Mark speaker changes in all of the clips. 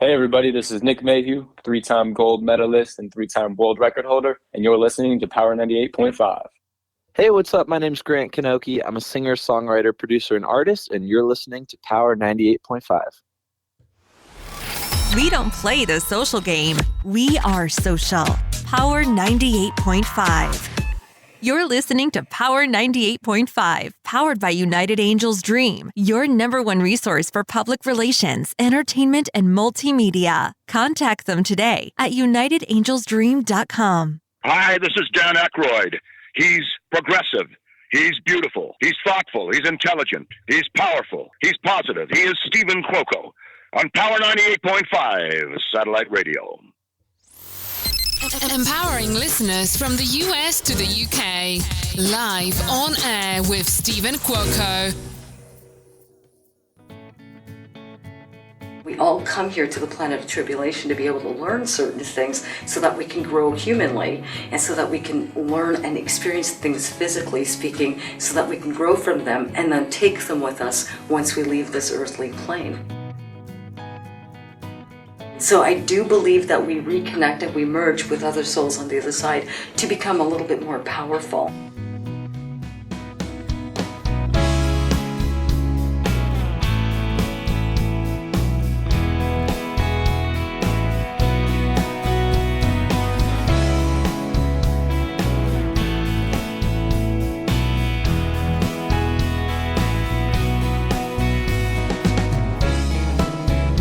Speaker 1: Hey everybody, this is Nick Mayhew, three-time gold medalist and three-time world record holder, and you're listening to Power 98.5.
Speaker 2: Hey, what's up? My name's Grant Kanoki. I'm a singer, songwriter, producer, and artist, and you're listening to Power 98.5.
Speaker 3: We don't play the social game. We are social. Power 98.5. You're listening to Power 98.5, powered by United Angels Dream, your number one resource for public relations, entertainment, and multimedia. Contact them today at unitedangelsdream.com.
Speaker 4: Hi, this is Dan Aykroyd. He's progressive. He's beautiful. He's thoughtful. He's intelligent. He's powerful. He's positive. He is Steven Cuoco on Power 98.5 Satellite Radio.
Speaker 5: Empowering listeners from the US to the UK. Live on air with Steven Cuoco.
Speaker 6: We all come here to the planet of tribulation to be able to learn certain things so that we can grow humanly and so that we can learn and experience things physically speaking so that we can grow from them and then take them with us once we leave this earthly plane. So I do believe that we reconnect and we merge with other souls on the other side to become a little bit more powerful.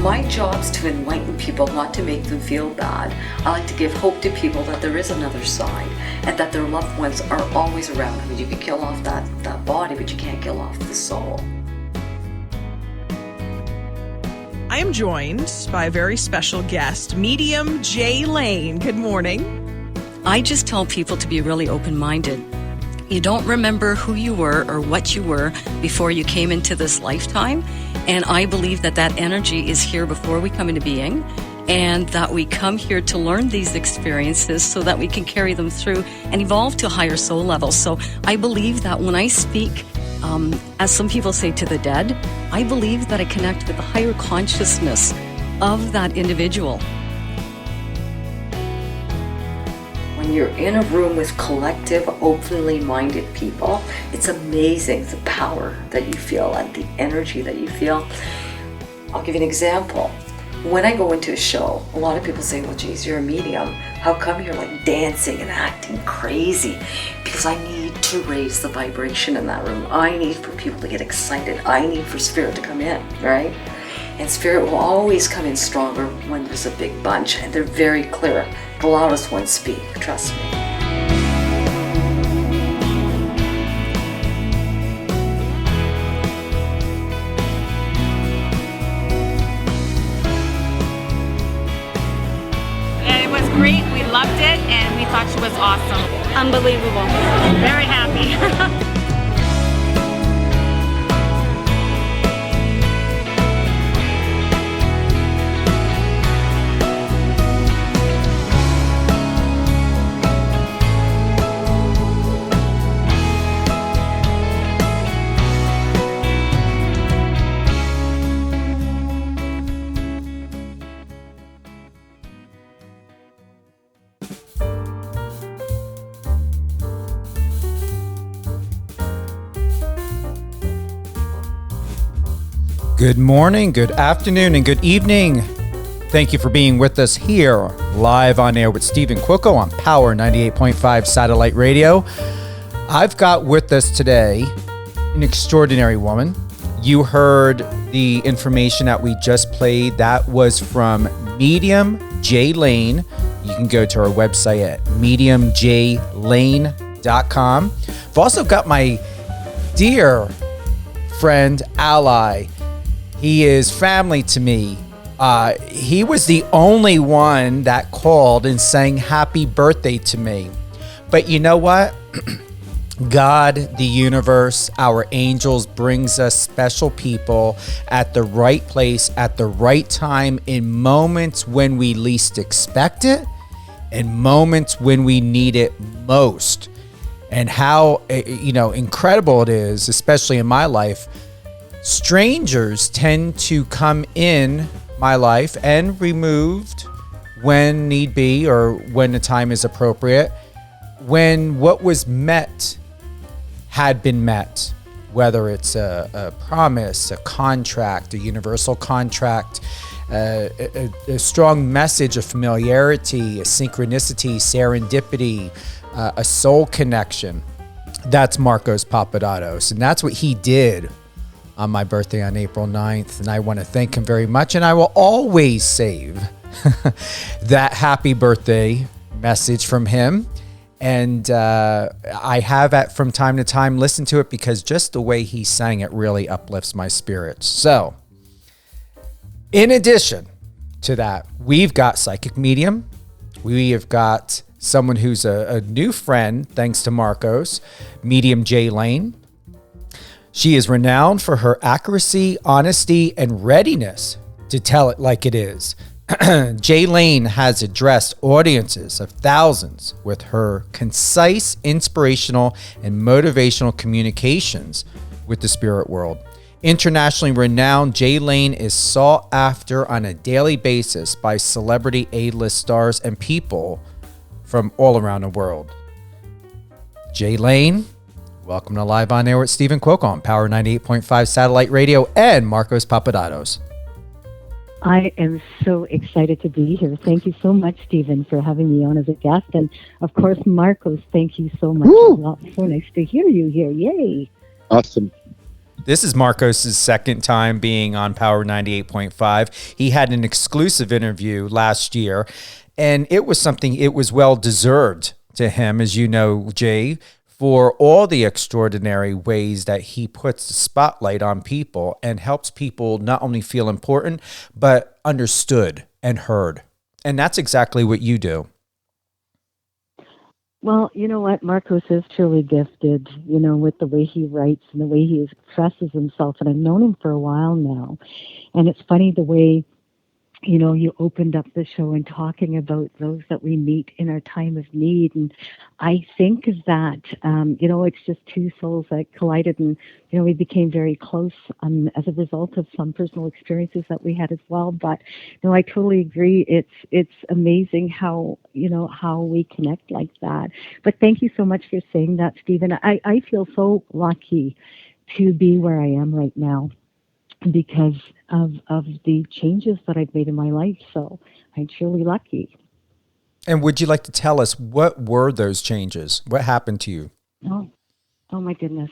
Speaker 6: My job is to enlighten people, not to make them feel bad. I like to give hope to people that there is another side and that their loved ones are always around. I mean, you can kill off that body, but you can't kill off the soul.
Speaker 7: I am joined by a very special guest, Medium J. Lane. Good morning.
Speaker 8: I just tell people to be really open-minded. You don't remember who you were or what you were before you came into this lifetime. And I believe that that energy is here before we come into being and that we come here to learn these experiences so that we can carry them through and evolve to higher soul levels. So I believe that when I speak, as some people say, to the dead, I believe that I connect with the higher consciousness of that individual.
Speaker 6: When you're in a room with collective, openly minded people, it's amazing the power that you feel and the energy that you feel. I'll give you an example. When I go into a show, a lot of people say, well, geez, you're a medium. How come you're like dancing and acting crazy? Because I need to raise the vibration in that room. I need for people to get excited. I need for spirit to come in, right? And spirit will always come in stronger when there's a big bunch, and they're very clear. The loudest ones speak, trust me.
Speaker 9: It was great. We loved it, and we thought she was awesome. Unbelievable. Very happy.
Speaker 10: Good morning, good afternoon, and good evening. Thank you for being with us here, live on air with Steven Cuoco on Power 98.5 Satellite Radio. I've got with us today an extraordinary woman. You heard the information that we just played. That was from Medium J. Lane. You can go to our website at mediumjlane.com. I've also got my dear friend, ally. He is family to me. He was the only one that called and sang happy birthday to me. But you know what? God, the universe, our angels brings us special people at the right place, at the right time, in moments when we least expect it, and moments when we need it most. And how, incredible it is, especially in my life. Strangers tend to come in my life and removed when need be or when the time is appropriate, when what was met had been met, whether it's a promise, a contract, a universal contract, a strong message of familiarity, a synchronicity, serendipity, a soul connection. That's Marcos Papadatos, and that's what he did on my birthday on April 9th, and I want to thank him very much, and I will always save that happy birthday message from him. And I have from time to time listened to it because just the way he sang it really uplifts my spirits. So, in addition to that, we've got Psychic Medium. We have got someone who's a new friend, thanks to Marcos, Medium Jay Lane. She is renowned for her accuracy, honesty, and readiness to tell it like it is. Jay Lane has addressed audiences of thousands with her concise, inspirational, and motivational communications with the spirit world. Internationally renowned, Jay Lane is sought after on a daily basis by celebrity A-list stars and people from all around the world. Jay Lane, welcome to Live on Air with Steven Cuoco on Power 98.5 Satellite Radio and Marcos Papadatos.
Speaker 11: I am so excited to be here. Thank you so much, Stephen, for having me on as a guest. And, of course, Marcos, thank you so much. Well, so nice to hear you here. Yay.
Speaker 12: Awesome.
Speaker 10: This is Marcos' second time being on Power 98.5. He had an exclusive interview last year, and it was well-deserved to him, as you know, Jay, for all the extraordinary ways that he puts the spotlight on people and helps people not only feel important, but understood and heard. And that's exactly what you do.
Speaker 11: Well, you know what? Marcos is truly gifted, with the way he writes and the way he expresses himself. And I've known him for a while now. And it's funny the way you opened up the show and talking about those that we meet in our time of need. And I think that, it's just two souls that collided and, we became very close as a result of some personal experiences that we had as well. But, I totally agree. It's amazing how we connect like that. But thank you so much for saying that, Stephen. I feel so lucky to be where I am right now, because of the changes that I've made in my life. So I'm truly lucky.
Speaker 10: And would you like to tell us what were those changes? What happened to you?
Speaker 11: Oh my goodness.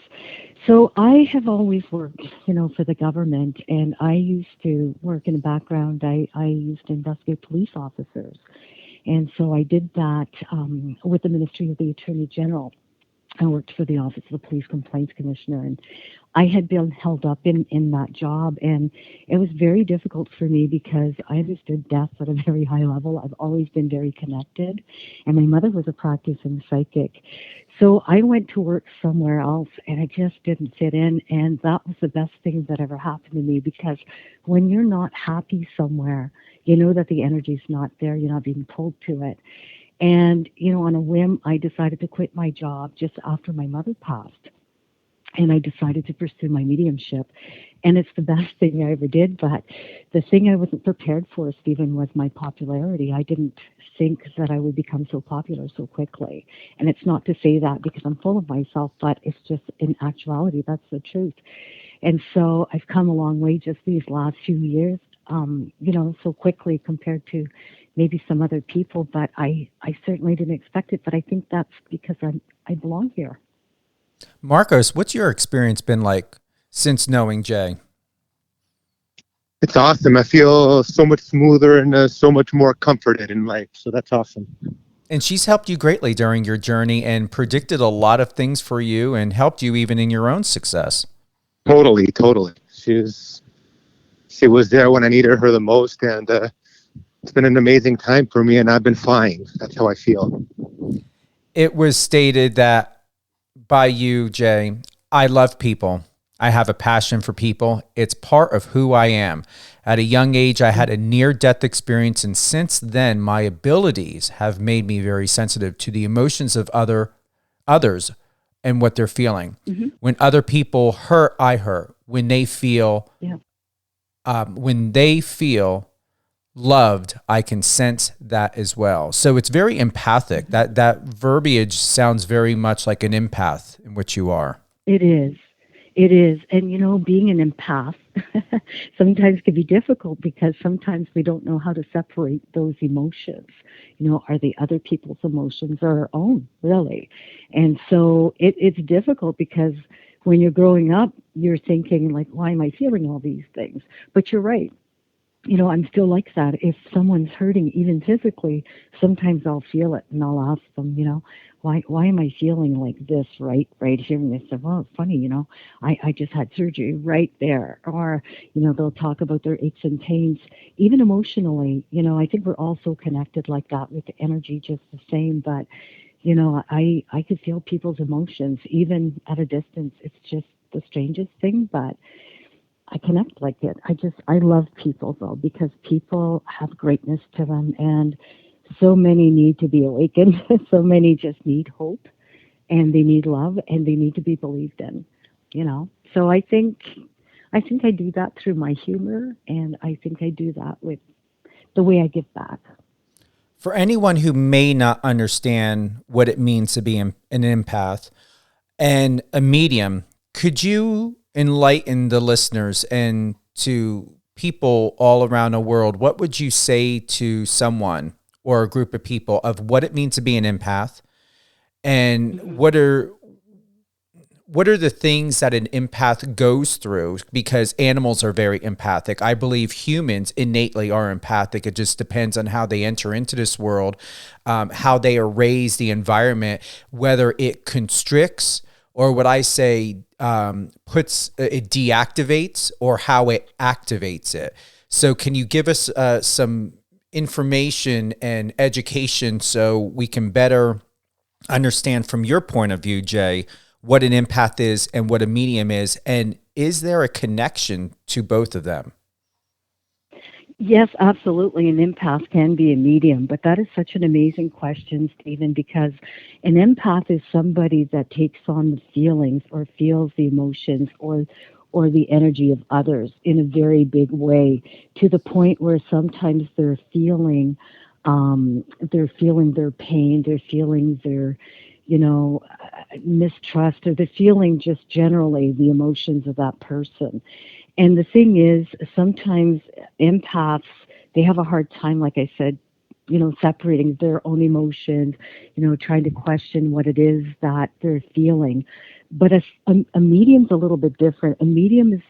Speaker 11: So I have always worked, for the government, and I used to work in the background. I used to investigate police officers. And so I did that with the Ministry of the Attorney General. I worked for the Office of the Police Complaints Commissioner, and I had been held up in that job, and it was very difficult for me because I understood death at a very high level. I've always been very connected, and my mother was a practicing psychic. So I went to work somewhere else, and I just didn't fit in, and that was the best thing that ever happened to me, because when you're not happy somewhere, you know that the energy's not there, you're not being pulled to it. And, on a whim, I decided to quit my job just after my mother passed. And I decided to pursue my mediumship. And it's the best thing I ever did. But the thing I wasn't prepared for, Stephen, was my popularity. I didn't think that I would become so popular so quickly. And it's not to say that because I'm full of myself, but it's just in actuality, that's the truth. And so I've come a long way just these last few years, so quickly compared to maybe some other people, but I certainly didn't expect it. But I think that's because I belong here.
Speaker 10: Marcos, what's your experience been like since knowing Jay?
Speaker 12: It's awesome. I feel so much smoother and so much more comforted in life. So that's awesome.
Speaker 10: And she's helped you greatly during your journey and predicted a lot of things for you and helped you even in your own success.
Speaker 12: Totally. She was there when I needed her the most, and it's been an amazing time for me, and I've been flying. That's how I feel.
Speaker 10: It was stated that by you, Jay, I love people. I have a passion for people. It's part of who I am. At a young age, I had a near-death experience, and since then, my abilities have made me very sensitive to the emotions of others and what they're feeling. Mm-hmm. When other people hurt, I hurt. When they feel loved, I can sense that as well. So it's very empathic. That verbiage sounds very much like an empath in which you are.
Speaker 11: It is. It is. And, being an empath sometimes can be difficult because sometimes we don't know how to separate those emotions. Are they other people's emotions or our own, really? And so it's difficult because when you're growing up, you're thinking, like, why am I feeling all these things? But you're right. I'm still like that. If someone's hurting, even physically, sometimes I'll feel it and I'll ask them, why am I feeling like this right here? And they say, well, it's funny, I just had surgery right there. Or, they'll talk about their aches and pains. Even emotionally, I think we're all so connected like that with the energy just the same. But, I could feel people's emotions even at a distance. It's just the strangest thing, but I connect like it. I love people though, because people have greatness to them, and so many need to be awakened. So many just need hope, and they need love, and they need to be believed in, So I think I do that through my humor, and I think I do that with the way I give back.
Speaker 10: For anyone who may not understand what it means to be an empath and a medium, could you enlighten the listeners and to people all around the world? What would you say to someone or a group of people of what it means to be an empath, and what are the things that an empath goes through? Because animals are very empathic. I believe humans innately are empathic. It just depends on how they enter into this world, how they are raised, the environment, whether it constricts or what I say it deactivates, or how it activates it. So can you give us some information and education so we can better understand from your point of view, Jay, what an empath is and what a medium is, and is there a connection to both of them?
Speaker 11: Yes, absolutely. An empath can be a medium, but that is such an amazing question, Stephen, because an empath is somebody that takes on the feelings or feels the emotions or the energy of others in a very big way, to the point where sometimes they're feeling their pain, they're feeling their mistrust, or they're feeling just generally the emotions of that person. And the thing is, sometimes empaths, they have a hard time, like I said, separating their own emotions, trying to question what it is that they're feeling. But a medium's a little bit different. A medium is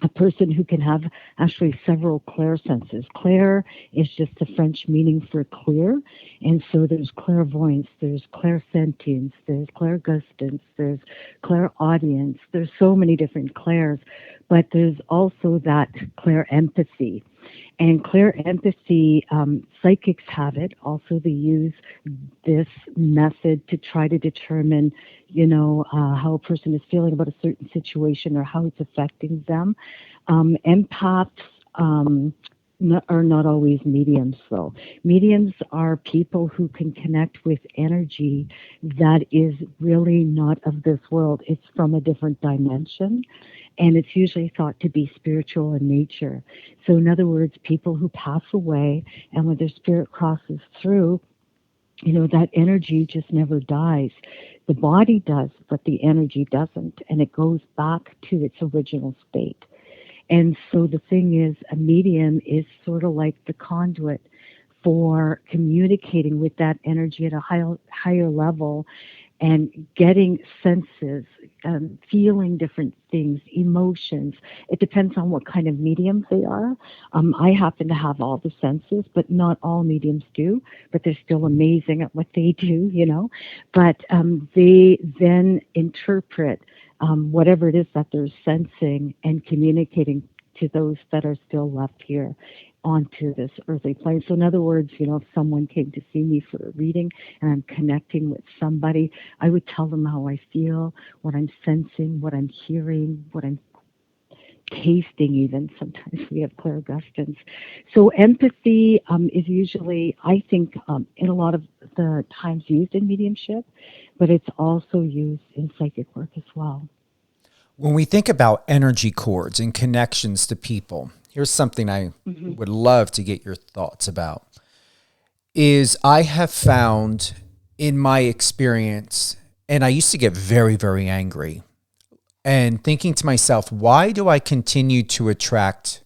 Speaker 11: a person who can have actually several clair senses. Clair is just the French meaning for clear. And so there's clairvoyance, there's clairsentience, there's clairgustance, there's clairaudience. There's so many different clairs, but there's also that clairempathy. And clairempathy, psychics have it. Also, they use this method to try to determine, how a person is feeling about a certain situation or how it's affecting them. Empaths are not always mediums, though. Mediums are people who can connect with energy that is really not of this world. It's from a different dimension, and it's usually thought to be spiritual in nature. So in other words, people who pass away, and when their spirit crosses through, that energy just never dies. The body does, but the energy doesn't, and it goes back to its original state. And so the thing is, a medium is sort of like the conduit for communicating with that energy at a higher level and getting senses, feeling different things, emotions. It depends on what kind of medium they are. I happen to have all the senses, but not all mediums do, but they're still amazing at what they do, But they then interpret whatever it is that they're sensing and communicating to those that are still left here onto this earthly plane. So in other words, if someone came to see me for a reading and I'm connecting with somebody, I would tell them how I feel, what I'm sensing, what I'm hearing, what I'm tasting even. Sometimes we have clairgustance. So empathy is usually, I think, in a lot of the times used in mediumship, but it's also used in psychic work as well.
Speaker 10: When we think about energy cords and connections to people, here's something I would love to get your thoughts about, is I have found in my experience, and I used to get very, very angry and thinking to myself, why do I continue to attract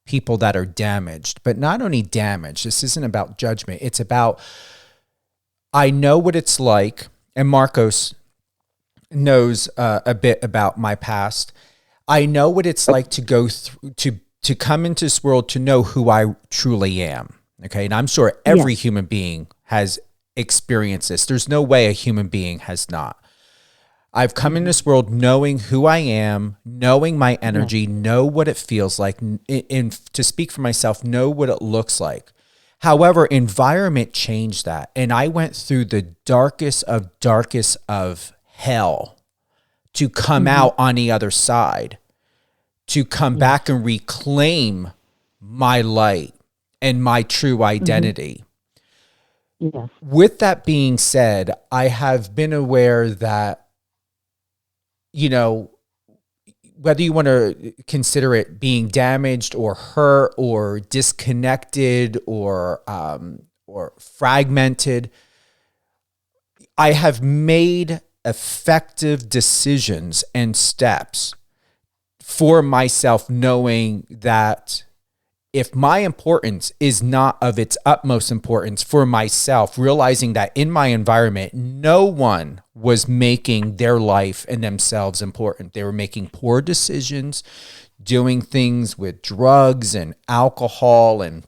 Speaker 10: people that are damaged? But not only damaged, this isn't about judgment. It's about, I know what it's like, and Marcos knows a bit about my past. I know what it's like to go through, to come into this world, to know who I truly am. Okay. And I'm sure every human being has experienced this. There's no way a human being has not. I've come in this world knowing who I am, knowing my energy, know what it feels like, and to speak for myself, know what it looks like. However, environment changed that. And I went through the darkest of hell to come out on the other side, to come back and reclaim my light and my true identity.
Speaker 11: Yes.
Speaker 10: With that being said, I have been aware that, you know, whether you want to consider it being damaged or hurt or disconnected or fragmented, I have made effective decisions and steps for myself, knowing that if my importance is not of its utmost importance for myself, realizing that in my environment, no one was making their life and themselves important. They were making poor decisions, doing things with drugs and alcohol and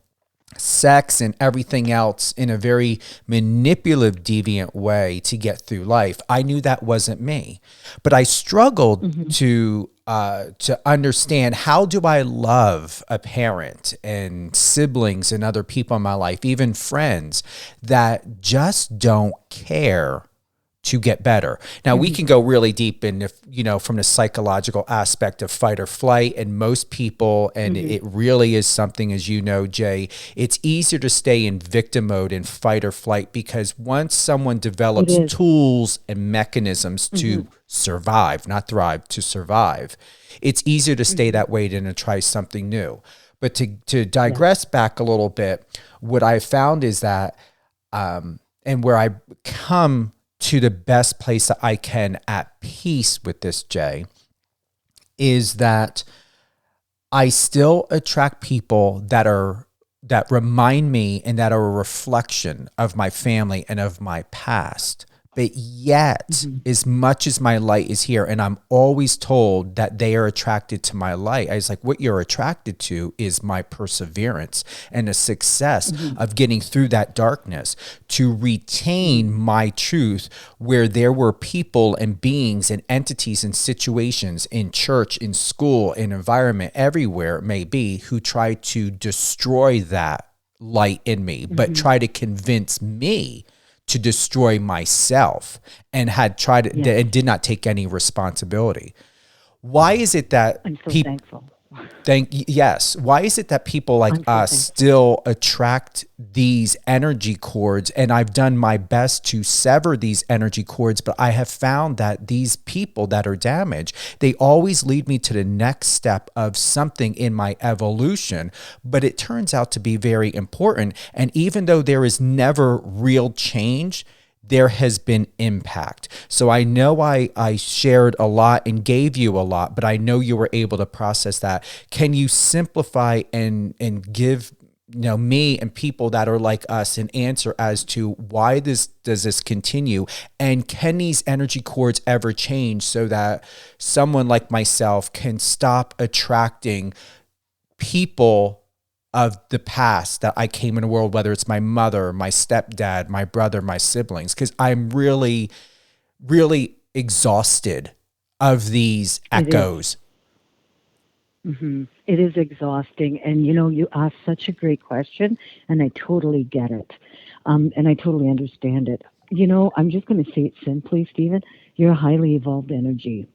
Speaker 10: sex and everything else in a very manipulative, deviant way to get through life. I knew that wasn't me, but I struggled to understand, how do I love a parent and siblings and other people in my life, even friends, that just don't care to get better. Now, we can go really deep in, from the psychological aspect of fight or flight, and most people, and it really is something, as you know, Jay, it's easier to stay in victim mode in fight or flight, because once someone develops tools and mechanisms to survive, not thrive, to survive, it's easier to stay that way than to try something new. But to digress back a little bit, what I found is that, and where I come to the best place that I can at peace with this, Jay, is that I still attract people that remind me and that are a reflection of my family and of my past. But yet, as much as my light is here, and I'm always told that they are attracted to my light, I was like, what you're attracted to is my perseverance and the success of getting through that darkness, to retain my truth, where there were people and beings and entities and situations in church, in school, in environment, everywhere it may be, who tried to destroy that light in me, but try to convince me to destroy myself, and had tried and did not take any responsibility. Why is it that
Speaker 11: I'm so thankful.
Speaker 10: Why is it that people like us still attract these energy cords? And I've done my best to sever these energy cords, but I have found that these people that are damaged, they always lead me to the next step of something in my evolution, but it turns out to be very important. And even though there is never real change, there has been impact. So I know I shared a lot and gave you a lot, but I know you were able to process that. Can you simplify and give me and people that are like us an answer as to why does this continue? And can these energy cords ever change so that someone like myself can stop attracting people of the past that I came in the world, whether it's my mother, my stepdad, my brother, my siblings, because I'm really, really exhausted of these echoes.
Speaker 11: It is exhausting. And, you asked such a great question, and I totally get it. And I totally understand it. I'm just going to say it simply, Stephen. You're a highly evolved energy.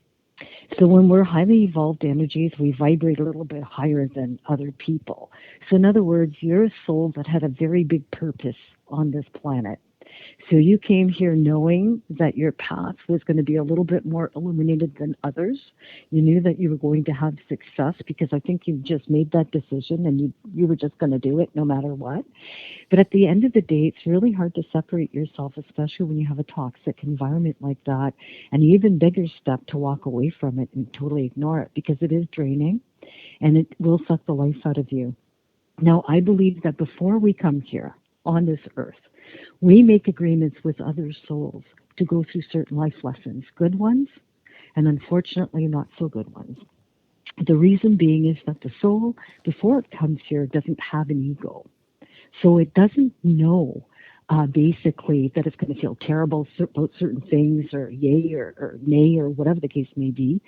Speaker 11: So when we're highly evolved energies, we vibrate a little bit higher than other people. So in other words, you're a soul that had a very big purpose on this planet. So you came here knowing that your path was going to be a little bit more illuminated than others. You knew that you were going to have success because I think you just made that decision and you were just going to do it no matter what. But at the end of the day, it's really hard to separate yourself, especially when you have a toxic environment like that. An even bigger step to walk away from it and totally ignore it because it is draining and it will suck the life out of you. Now, I believe that before we come here on this earth, we make agreements with other souls to go through certain life lessons, good ones, and unfortunately not so good ones. The reason being is that the soul, before it comes here, doesn't have an ego. So it doesn't know basically that it's going to feel terrible about certain things or yay or nay or whatever the case may be.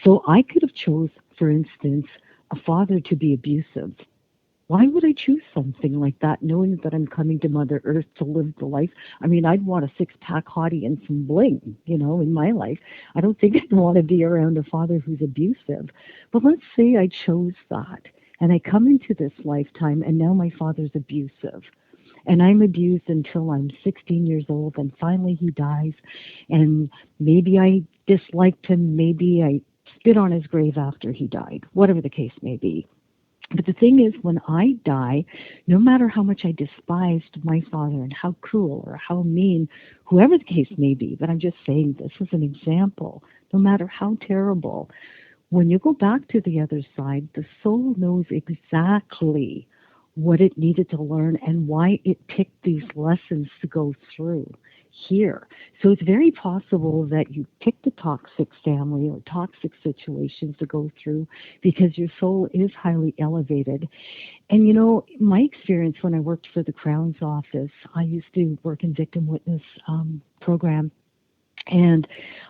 Speaker 11: So I could have chose, for instance, a father to be abusive. Why would I choose something like that, knowing that I'm coming to Mother Earth to live the life? I mean, I'd want a six-pack hottie and some bling, in my life. I don't think I'd want to be around a father who's abusive. But let's say I chose that, and I come into this lifetime, and now my father's abusive. And I'm abused until I'm 16 years old, and finally he dies. And maybe I disliked him, maybe I spit on his grave after he died, whatever the case may be. But the thing is, when I die, no matter how much I despised my father and how cruel or how mean, whoever the case may be, but I'm just saying this as an example, no matter how terrible, when you go back to the other side, the soul knows exactly what it needed to learn and why it picked these lessons to go through here. So it's very possible that you picked a toxic family or toxic situations to go through because your soul is highly elevated. And my experience when I worked for the Crown's office, I used to work in victim witness program. And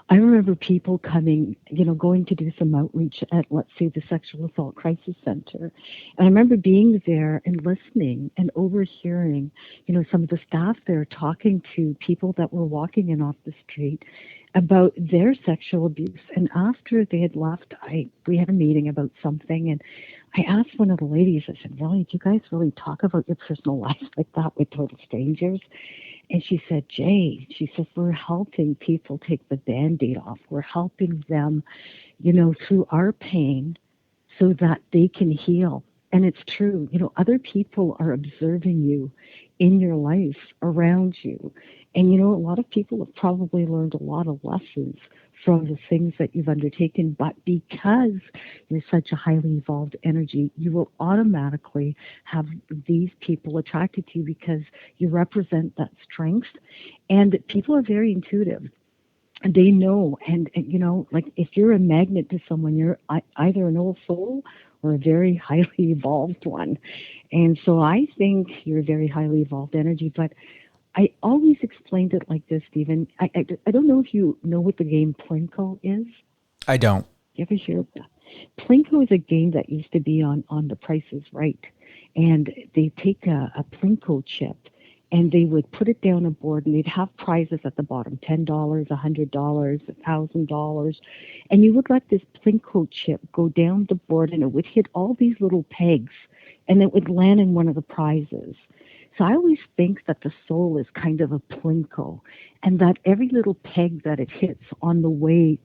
Speaker 11: I remember people coming, going to do some outreach at, let's say, the Sexual Assault Crisis Center. And I remember being there and listening and overhearing, some of the staff there talking to people that were walking in off the street about their sexual abuse. And after they had left, we had a meeting about something, and I asked one of the ladies, I said, really, do you guys really talk about your personal life like that with total strangers? And she said, Jay, she says, we're helping people take the Band-Aid off. We're helping them, through our pain so that they can heal. And it's true. Other people are observing you in your life around you. And, a lot of people have probably learned a lot of lessons from the things that you've undertaken, but because you're such a highly evolved energy, you will automatically have these people attracted to you because you represent that strength. And people are very intuitive. They know, and like if you're a magnet to someone, you're either an old soul or a very highly evolved one. And so I think you're a very highly evolved energy, but I always explained it like this, Stephen. I don't know if you know what the game Plinko is.
Speaker 10: I don't.
Speaker 11: You ever hear of that? Plinko is a game that used to be on The Price is Right. And they take a Plinko chip and they would put it down a board and they'd have prizes at the bottom, $10, $100, $1,000. And you would let this Plinko chip go down the board and it would hit all these little pegs and it would land in one of the prizes. So I always think that the soul is kind of a Plinko and that every little peg that it hits on the way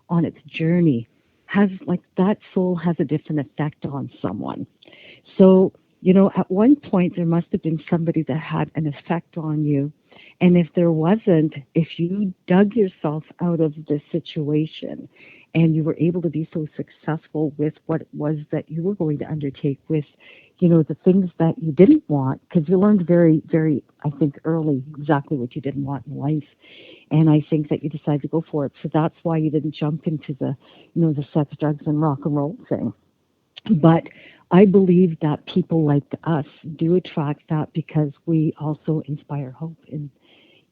Speaker 11: on its journey has, like, that soul has a different effect on someone. So, at one point there must have been somebody that had an effect on you. And if there wasn't, if you dug yourself out of the situation and you were able to be so successful with what it was that you were going to undertake with, the things that you didn't want, because you learned very, very, I think, early exactly what you didn't want in life. And I think that you decided to go for it. So that's why you didn't jump into the, the sex, drugs, and rock and roll thing. But I believe that people like us do attract that because we also inspire hope in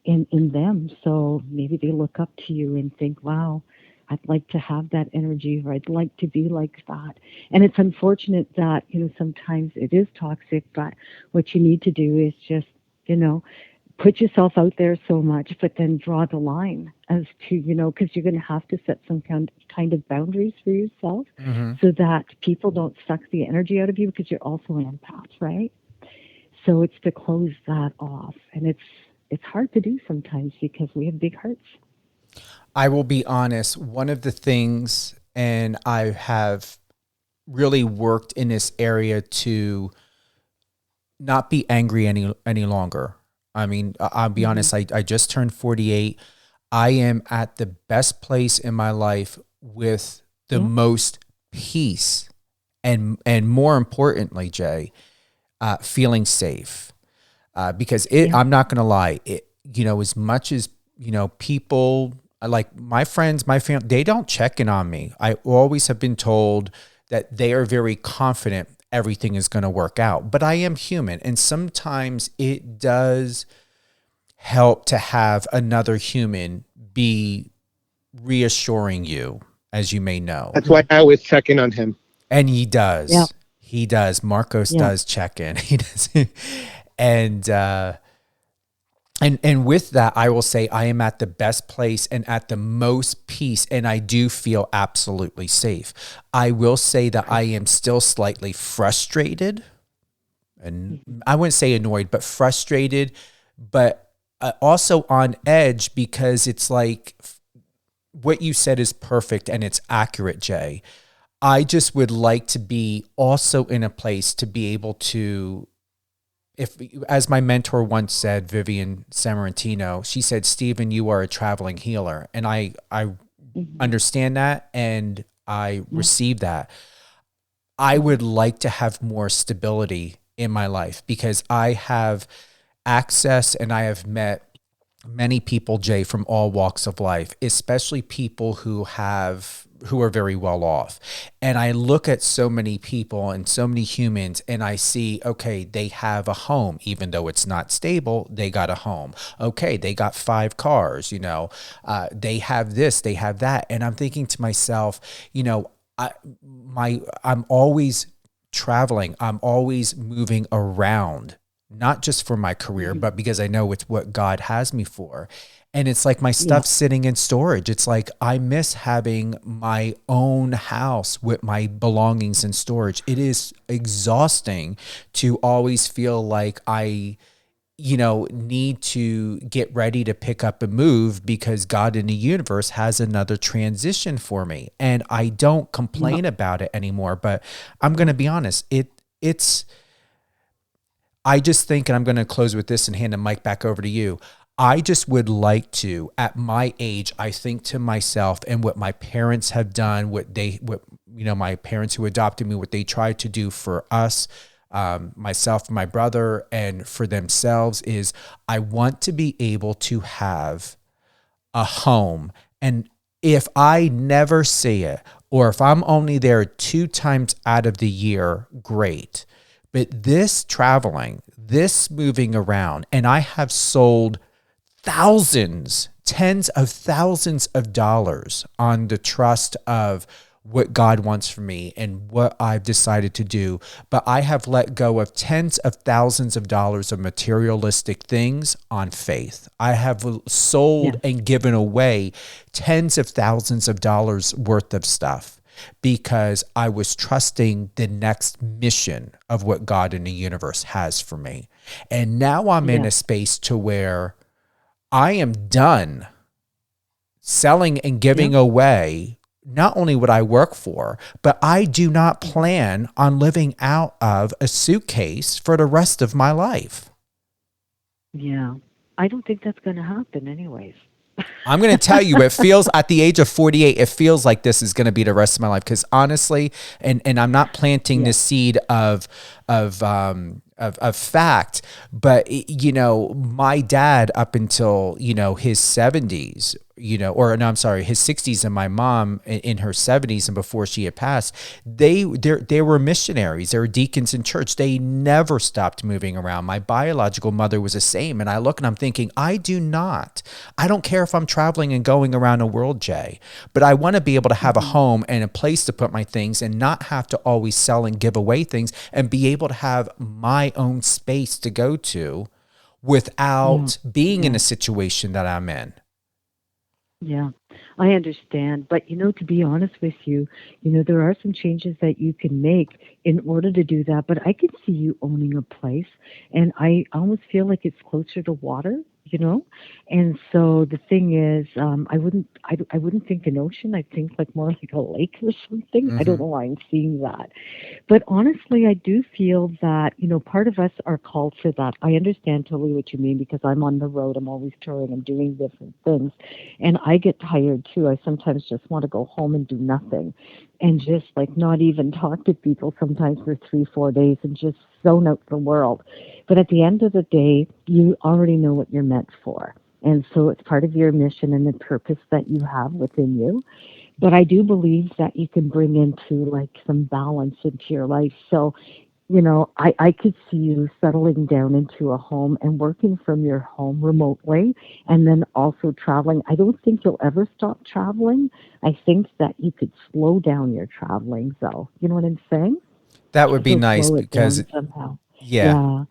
Speaker 11: them. So maybe they look up to you and think, wow, I'd like to have that energy, or I'd like to be like that. And it's unfortunate that, sometimes it is toxic, but what you need to do is just, put yourself out there so much, but then draw the line as to, because you're going to have to set some kind of boundaries for yourself so that people don't suck the energy out of you because you're also an empath, right? So it's to close that off. And it's hard to do sometimes because we have big hearts.
Speaker 10: I will be honest, one of the things, and I have really worked in this area to not be angry any longer. I mean, I'll be honest, I just turned 48. I am at the best place in my life with the most peace and more importantly, Jay, feeling safe. Because I'm not going to lie, as much as, people like my friends, my family, they don't check in on me. I always have been told that they are very confident everything is going to work out, but I am human. And sometimes it does help to have another human be reassuring you, as you may know.
Speaker 12: That's why I always check in on him.
Speaker 10: And he does.
Speaker 11: Yeah.
Speaker 10: He does. Marcos does check in. He does. And with that, I will say I am at the best place and at the most peace, and I do feel absolutely safe. I will say that I am still slightly frustrated, and I wouldn't say annoyed, but frustrated, but also on edge, because it's like what you said is perfect and it's accurate, Jay. I just would like to be also in a place to be able to, if, as my mentor once said, Vivian Sammartino, she said, Steven, you are a traveling healer. And I understand that, and I receive that. I would like to have more stability in my life, because I have access and I have met many people, Jay, from all walks of life, especially people who are very well off. And I look at so many people and so many humans, and I see, okay, they have a home, even though it's not stable, they got a home. Okay, they got 5 cars, they have this, they have that. And I'm thinking to myself, I'm always traveling. I'm always moving around, not just for my career, but because I know it's what God has me for. And it's like my stuff's sitting in storage. It's like I miss having my own house with my belongings in storage. It is exhausting to always feel like I, need to get ready to pick up and move because God in the universe has another transition for me. And I don't complain about it anymore. But I'm going to be honest, I just think, and I'm going to close with this and hand the mic back over to you. I just would like to, at my age, I think to myself, and what my parents have done, my parents who adopted me, what they tried to do for us, myself, my brother, and for themselves, is I want to be able to have a home. And if I never see it, or if I'm only there 2 times out of the year, great. But this traveling, this moving around, and I have sold thousands, tens of thousands of dollars on the trust of what God wants for me and what I've decided to do. But I have let go of tens of thousands of dollars of materialistic things on faith. I have sold and given away tens of thousands of dollars worth of stuff, because I was trusting the next mission of what God in the universe has for me. And now I'm in a space to where I am done selling and giving away not only what I work for, but I do not plan on living out of a suitcase for the rest of my life.
Speaker 11: Yeah. I don't think that's going to happen anyways.
Speaker 10: I'm going to tell you, it feels at the age of 48, it feels like this is going to be the rest of my life. Because honestly, and I'm not planting the seed of fact, but my dad up until his 70s, his 60s, and my mom in her 70s and before she had passed, they were missionaries. They were deacons in church. They never stopped moving around. My biological mother was the same. And I look and I'm thinking, I don't care if I'm traveling and going around the world, Jay, but I want to be able to have a home and a place to put my things and not have to always sell and give away things, and be able to have my own space to go to without being in a situation that I'm in.
Speaker 11: Yeah, I understand. But, to be honest with you, there are some changes that you can make in order to do that. But I could see you owning a place, and I almost feel like it's closer to water, you know. And so the thing is, I wouldn't think an ocean. I think like more like a lake or something. I don't know why I'm seeing that. But honestly, I do feel that, part of us are called for that. I understand totally what you mean because I'm on the road. I'm always touring. I'm doing different things. And I get tired too. I sometimes just want to go home and do nothing and just like not even talk to people sometimes for 3-4 days and just zone out the world. But at the end of the day, you already know what you're meant for. And so it's part of your mission and the purpose that you have within you. But I do believe that you can bring into like some balance into your life. So, I could see you settling down into a home and working from your home remotely and then also traveling. I don't think you'll ever stop traveling. I think that you could slow down your traveling though. You know what I'm saying?
Speaker 10: That would be
Speaker 11: So
Speaker 10: nice
Speaker 11: slow it down
Speaker 10: because,
Speaker 11: somehow.
Speaker 10: yeah.
Speaker 11: Yeah.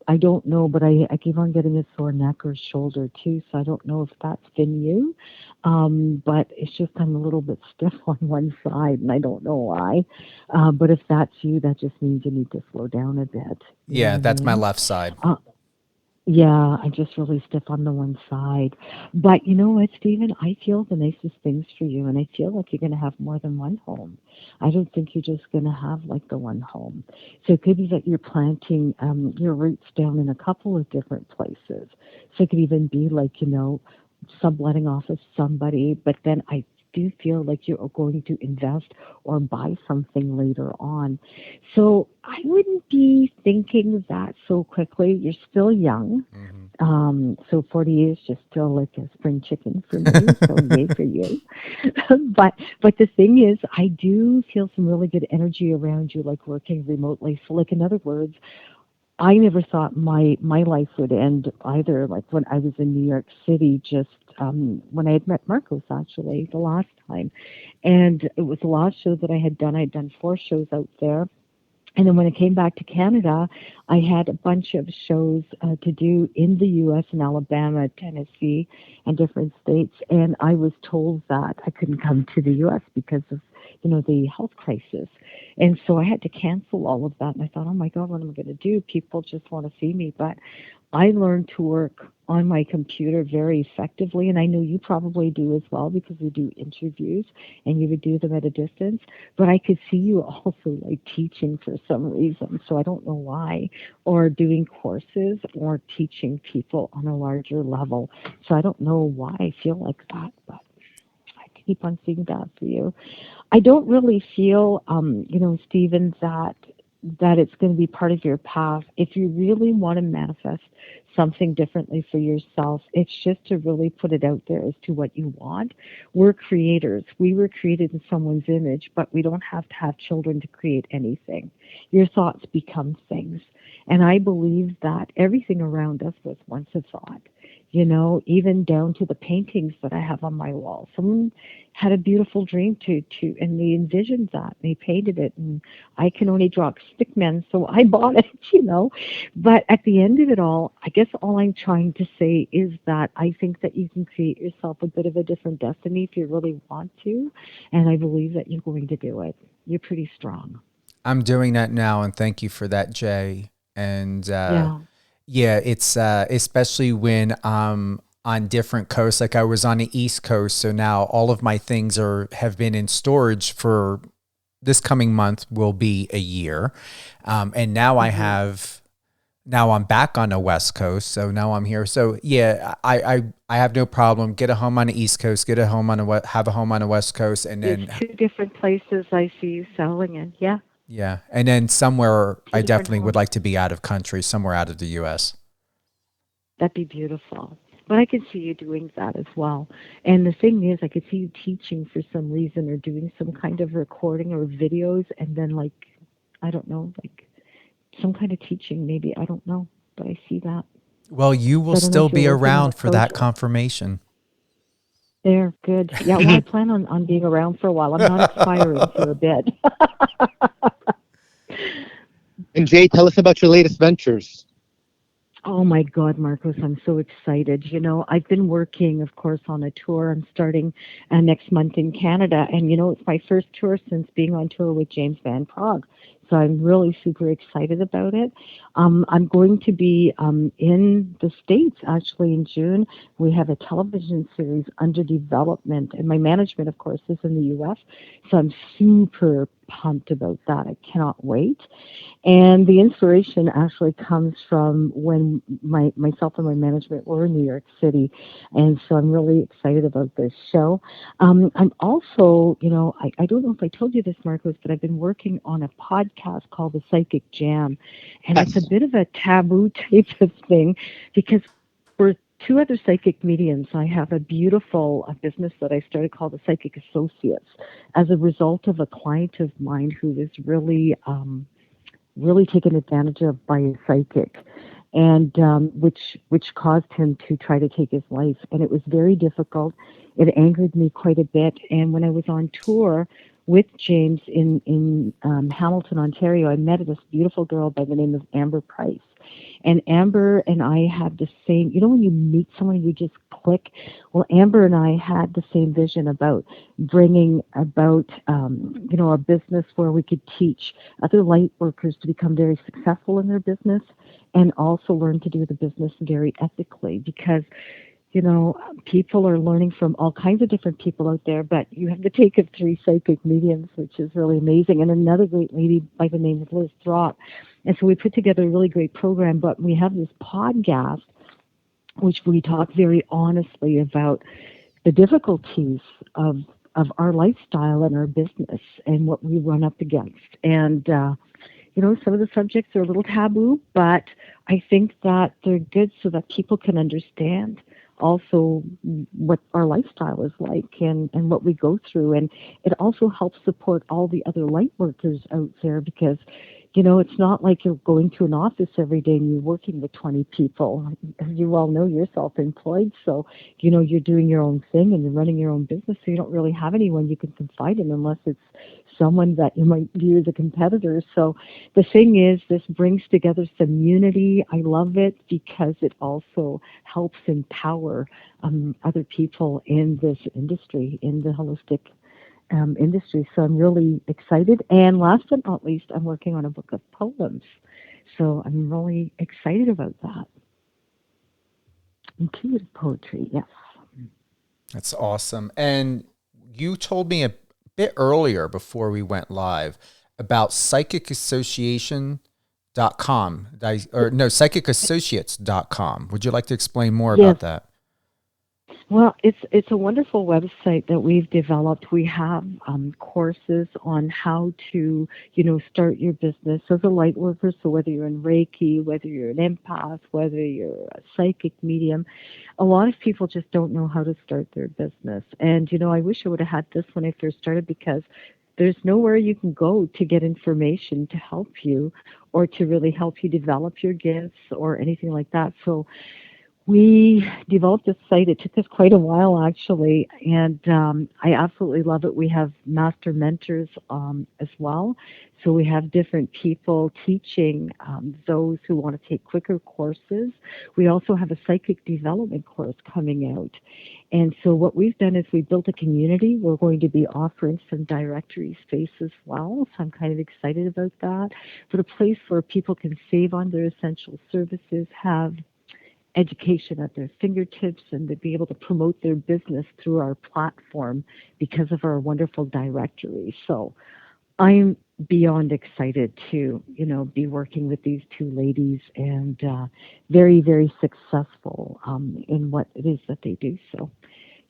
Speaker 11: I don't know, but I keep on getting a sore neck or shoulder too, so I don't know if that's been you. But it's just I'm a little bit stiff on one side, and I don't know why. But if that's you, that just means you need to slow down a bit. You know
Speaker 10: Yeah,
Speaker 11: what I
Speaker 10: that's my
Speaker 11: mean?
Speaker 10: left side.
Speaker 11: Yeah, I'm just really stiff on the one side. But you know what, Stephen? I feel the nicest things for you, and I feel like you're going to have more than one home. I don't think you're just going to have like the one home. So it could be that you're planting your roots down in a couple of different places. So it could even be like, subletting off of somebody, but then I do feel like you're going to invest or buy something later on. So I wouldn't be thinking that so quickly. You're still young. So 40 years just still like a spring chicken for me. So yay for you. but the thing is, I do feel some really good energy around you, like working remotely. So like in other words, I never thought my life would end either. Like when I was in New York City, just when I had met Marcos actually the last time, and it was the last show that I had done. I'd done 4 shows out there. And then when I came back to Canada, I had a bunch of shows to do in the U.S. in Alabama, Tennessee, and different states. And I was told that I couldn't come to the U.S. because of, the health crisis. And so I had to cancel all of that. And I thought, oh my God, what am I going to do? People just want to see me. But I learned to work on my computer very effectively, and I know you probably do as well because we do interviews and you would do them at a distance. But I could see you also like teaching for some reason, so I don't know why, or doing courses or teaching people on a larger level. So I don't know why I feel like that, but I keep on seeing that for you. I don't really feel, Stephen, that it's going to be part of your path. If you really want to manifest something differently for yourself, it's just to really put it out there as to what you want. We're creators. We were created in someone's image, but we don't have to have children to create anything. Your thoughts become things. And I believe that everything around us was once a thought, even down to the paintings that I have on my wall. Someone had a beautiful dream and they envisioned that. They painted it, and I can only draw stickmen, so I bought it, But at the end of it all, I guess all I'm trying to say is that I think that you can create yourself a bit of a different destiny if you really want to, and I believe that you're going to do it. You're pretty strong.
Speaker 10: I'm doing that now, and thank you for that, Jay. And yeah, it's especially when I'm on different coasts. Like I was on the East Coast, so now all of my things have been in storage for this coming month will be a year, and now now I'm back on the West Coast, so now I'm here. So yeah, I have no problem. Get a home on the East Coast, have a home on the West Coast, and then
Speaker 11: it's 2 different places I see you selling in. Yeah.
Speaker 10: Yeah. And then somewhere I definitely would like to be out of country, somewhere out of the U.S.
Speaker 11: That'd be beautiful. But I could see you doing that as well. And the thing is, I could see you teaching for some reason or doing some kind of recording or videos and then I don't know, some kind of teaching maybe. I don't know, but I see that.
Speaker 10: Well, you will still be around for that confirmation.
Speaker 11: There, good. Yeah, well, I plan on being around for a while. I'm not expiring for a bit.
Speaker 12: And Jay, tell us about your latest ventures.
Speaker 11: Oh my God, Marcos, I'm so excited. I've been working, of course, on a tour. I'm starting next month in Canada. And, it's my first tour since being on tour with James Van Prague. So I'm really super excited about it. I'm going to be in the States actually in June. We have a television series under development, and my management, of course, is in the U.S. So I'm super pumped about that. I cannot wait. And the inspiration actually comes from when myself and my management were in New York City. And so I'm really excited about this show. I'm also, I don't know if I told you this, Marcos, but I've been working on a podcast called The Psychic Jam. And it's a bit of a taboo type of thing because we're two other psychic mediums. I have a beautiful business that I started called the Psychic Associates as a result of a client of mine who was really taken advantage of by a psychic, and which caused him to try to take his life. And it was very difficult. It angered me quite a bit. And when I was on tour with James in Hamilton, Ontario, I met this beautiful girl by the name of Amber Price. And Amber and I had the same, when you meet someone, you just click. Well, Amber and I had the same vision about bringing about, a business where we could teach other light workers to become very successful in their business and also learn to do the business very ethically because people are learning from all kinds of different people out there, but you have the take of 3 psychic mediums, which is really amazing, and another great lady by the name of Liz Throp. And so we put together a really great program, but we have this podcast, which we talk very honestly about the difficulties of our lifestyle and our business and what we run up against. And, some of the subjects are a little taboo, but I think that they're good so that people can understand also what our lifestyle is like and what we go through. And it also helps support all the other light workers out there because, it's not like you're going to an office every day and you're working with 20 people. As you all know, you're self-employed, so, you're doing your own thing and you're running your own business, so you don't really have anyone you can confide in unless it's someone that you might view as a competitor. So the thing is, this brings together some unity. I love it because it also helps empower other people in this industry, in the holistic industry. So I'm really excited. And last but not least, I'm working on a book of poems. So I'm really excited about that. Intuitive poetry, yes.
Speaker 10: That's awesome. And you told me a bit earlier before we went live about psychicassociation.com, psychicassociates.com. Would you like to explain more about that?
Speaker 11: Well, it's a wonderful website that we've developed. We have courses on how to, start your business as a light worker. So whether you're in Reiki, whether you're an empath, whether you're a psychic medium, a lot of people just don't know how to start their business. And, I wish I would have had this when I first started because there's nowhere you can go to get information to help you or to really help you develop your gifts or anything like that. So we developed this site. It took us quite a while, actually, and I absolutely love it. We have master mentors as well. So we have different people teaching those who want to take quicker courses. We also have a psychic development course coming out. And so what we've done is we built a community. We're going to be offering some directory space as well. So I'm kind of excited about that. But a place where people can save on their essential services, have education at their fingertips, and to be able to promote their business through our platform because of our wonderful directory. So I'm beyond excited to, be working with these 2 ladies and very, very successful in what it is that they do. So,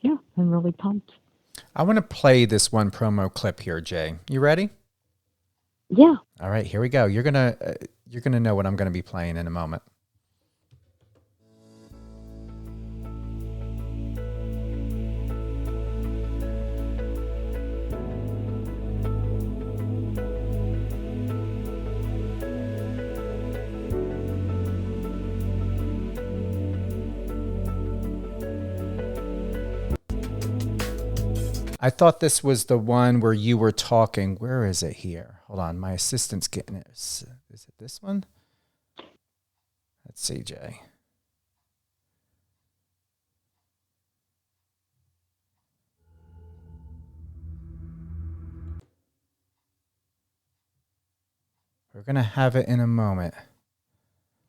Speaker 11: yeah, I'm really pumped.
Speaker 10: I want to play this one promo clip here, Jay. You ready?
Speaker 11: Yeah.
Speaker 10: All right, here we go. You're gonna know what I'm gonna be playing in a moment. I thought this was the one where you were talking. Where is it here? Hold on. My assistant's getting it. Is it this one? Let's see, Jay. going to have it in a moment.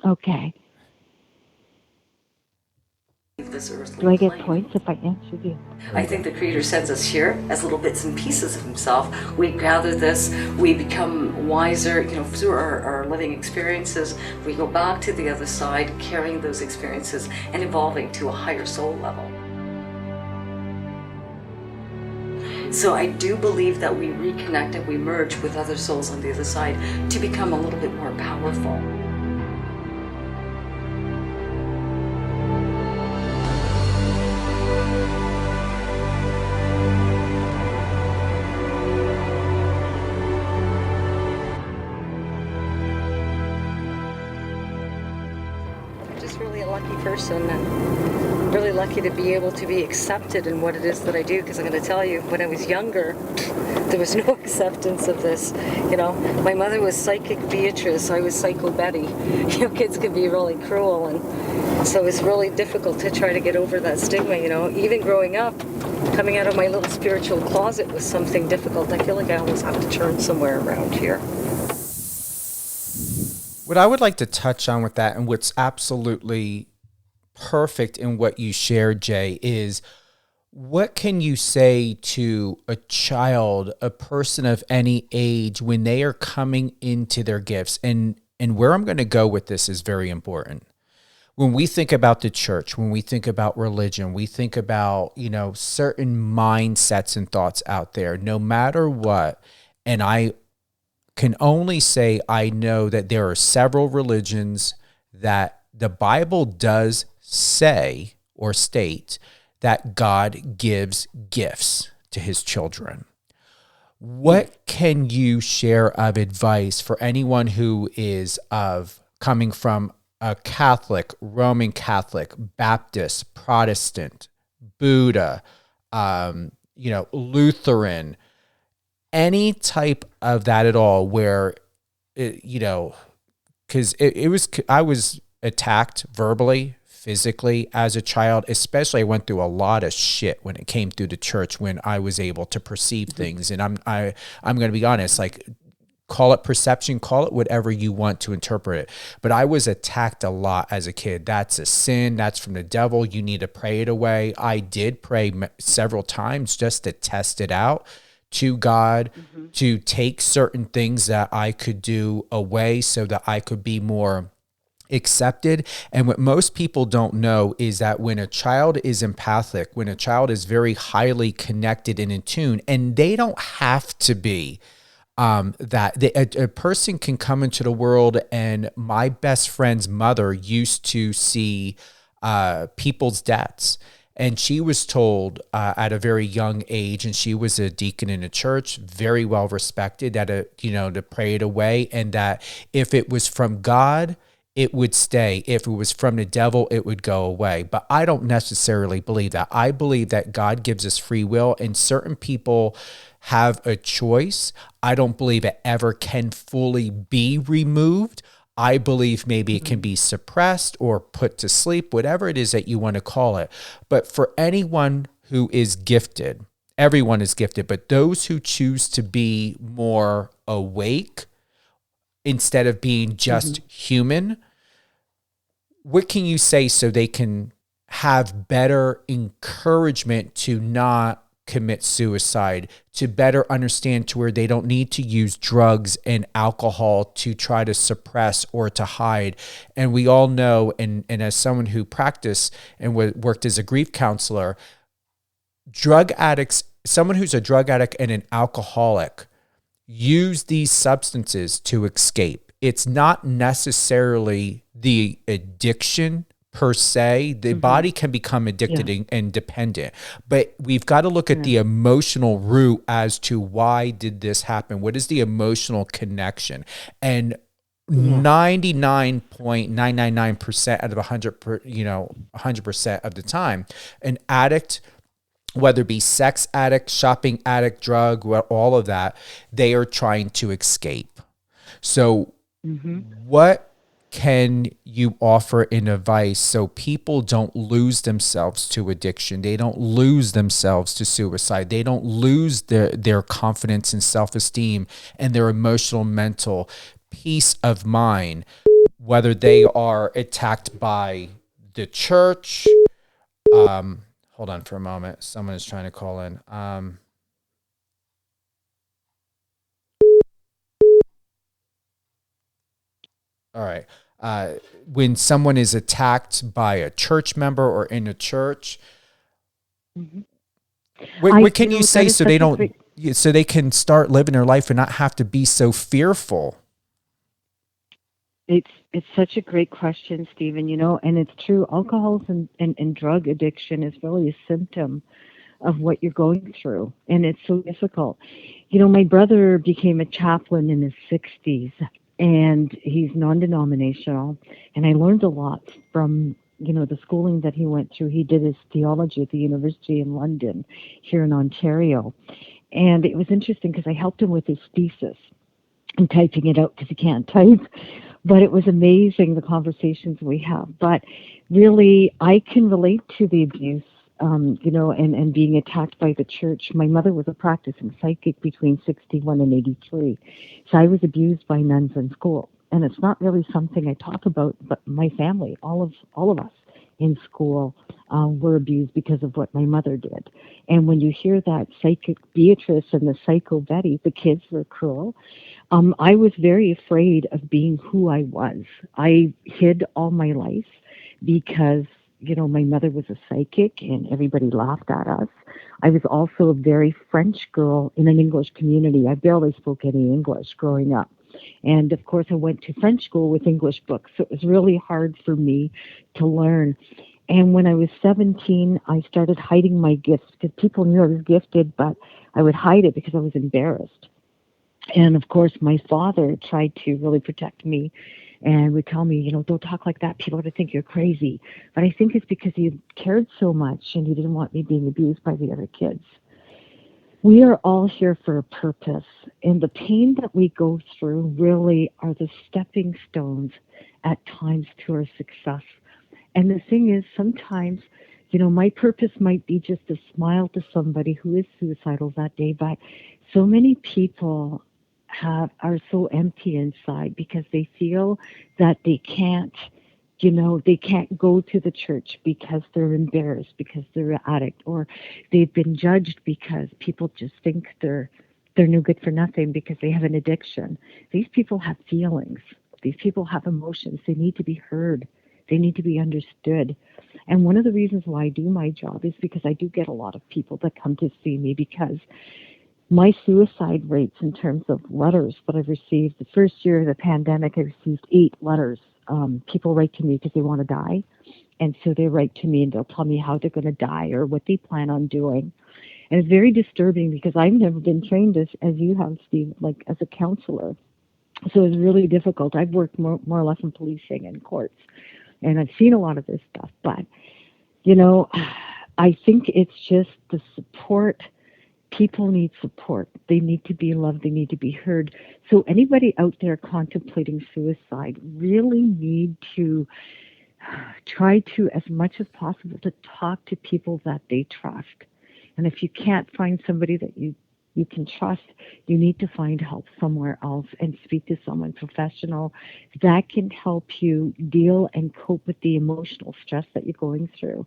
Speaker 11: Okay.
Speaker 6: This earthly
Speaker 11: Do I get
Speaker 6: plane.
Speaker 11: points if I answer you?
Speaker 6: I think the Creator sends us here as little bits and pieces of Himself. We gather this, we become wiser, through our living experiences. We go back to the other side, carrying those experiences and evolving to a higher soul level. So I do believe that we reconnect and we merge with other souls on the other side to become a little bit more powerful.
Speaker 8: Just really a lucky person and really lucky to be able to be accepted in what it is that I do, because I'm going to tell you, when I was younger, there was no acceptance of this. My mother was Psychic Beatrice, I was Psycho Betty. Kids can be really cruel, and so it was really difficult to try to get over that stigma. Even growing up, coming out of my little spiritual closet was something difficult. I feel like I always have to turn somewhere around here.
Speaker 10: What I would like to touch on with that, and what's absolutely perfect in what you shared, Jay, is what can you say to a child, a person of any age, when they are coming into their gifts? And where I'm going to go with this is very important. When we think about the church, when we think about religion, we think about, certain mindsets and thoughts out there, no matter what. And I can only say I know that there are several religions that the Bible does say or state that God gives gifts to his children. What can you share of advice for anyone who is coming from a Catholic, Roman Catholic, Baptist, Protestant, Buddha, Lutheran, any type of that at all, where, because I was attacked verbally, physically as a child, especially I went through a lot of shit when it came through the church when I was able to perceive things. And I'm going to be honest, like, call it perception, call it whatever you want to interpret it. But I was attacked a lot as a kid. That's a sin. That's from the devil. You need to pray it away. I did pray several times just to test it out to God, to take certain things that I could do away so that I could be more accepted. And what most people don't know is that when a child is empathic, when a child is very highly connected and in tune, and they don't have to be, a person can come into the world. And my best friend's mother used to see people's deaths. And she was told at a very young age, and she was a deacon in a church, very well respected, that to pray it away, and that if it was from God, it would stay. If it was from the devil, it would go away. But I don't necessarily believe that. I believe that God gives us free will, and certain people have a choice. I don't believe it ever can fully be removed. I believe maybe it can be suppressed or put to sleep, whatever it is that you want to call it. But for anyone who is gifted, everyone is gifted, but those who choose to be more awake instead of being just human, what can you say so they can have better encouragement to not commit suicide, to better understand to where they don't need to use drugs and alcohol to try to suppress or to hide? And we all know, and as someone who practiced and worked as a grief counselor, drug addicts, someone who's a drug addict and an alcoholic, use these substances to escape. It's not necessarily the addiction per se. The body can become addicted and dependent, but we've got to look at the emotional root as to why did this happen? What is the emotional connection? And 99.999% out of 100% of the time, an addict, whether it be sex addict, shopping addict, drug, all of that, they are trying to escape. So what can you offer in advice so people don't lose themselves to addiction? They don't lose themselves to suicide. They don't lose their confidence and self-esteem and their emotional, mental peace of mind, whether they are attacked by the church. Hold on for a moment. Someone is trying to call in. All right. When someone is attacked by a church member or in a church, what can you say so they don't, so they can start living their life and not have to be so fearful?
Speaker 11: It's such a great question, Stephen, and it's true. Alcohol and drug addiction is really a symptom of what you're going through, and it's so difficult. My brother became a chaplain in his 60s, and he's non-denominational, and I learned a lot from the schooling that he went through. He did his theology at the University in London here in Ontario, and it was interesting because I helped him with his thesis. I'm typing it out because he can't type, but it was amazing the conversations we have. But really, I can relate to the abuse, and being attacked by the church. My mother was a practicing psychic between 61 and 83, so I was abused by nuns in school. And it's not really something I talk about, but my family, all of us in school were abused because of what my mother did. And when you hear that psychic Beatrice and the psycho Betty, the kids were cruel. I was very afraid of being who I was. I hid all my life because, my mother was a psychic and everybody laughed at us. I was also a very French girl in an English community. I barely spoke any English growing up. And of course, I went to French school with English books, so it was really hard for me to learn. And when I was 17, I started hiding my gifts because people knew I was gifted, but I would hide it because I was embarrassed. And of course, my father tried to really protect me and would tell me, don't talk like that. People are going to think you're crazy. But I think it's because he cared so much and he didn't want me being abused by the other kids. We are all here for a purpose, and the pain that we go through really are the stepping stones at times to our success. And the thing is, sometimes, my purpose might be just to smile to somebody who is suicidal that day, but so many people are so empty inside because they feel that they can't go to the church because they're embarrassed, because they're an addict, or they've been judged because people just think they're no good for nothing because they have an addiction. These people have feelings. These people have emotions. They need to be heard. They need to be understood. And one of the reasons why I do my job is because I do get a lot of people that come to see me because my suicide rates in terms of letters that I've received, the first year of the pandemic, I received 8 letters. People write to me because they want to die. And so they write to me and they'll tell me how they're going to die or what they plan on doing. And it's very disturbing because I've never been trained as you have, Steve, like as a counselor. So it's really difficult. I've worked more or less in policing and courts, and I've seen a lot of this stuff. But, I think it's just the support. People need support. They need to be loved. They need to be heard. So anybody out there contemplating suicide really need to try to, as much as possible, to talk to people that they trust. And if you can't find somebody that you can trust, you need to find help somewhere else and speak to someone professional that can help you deal and cope with the emotional stress that you're going through.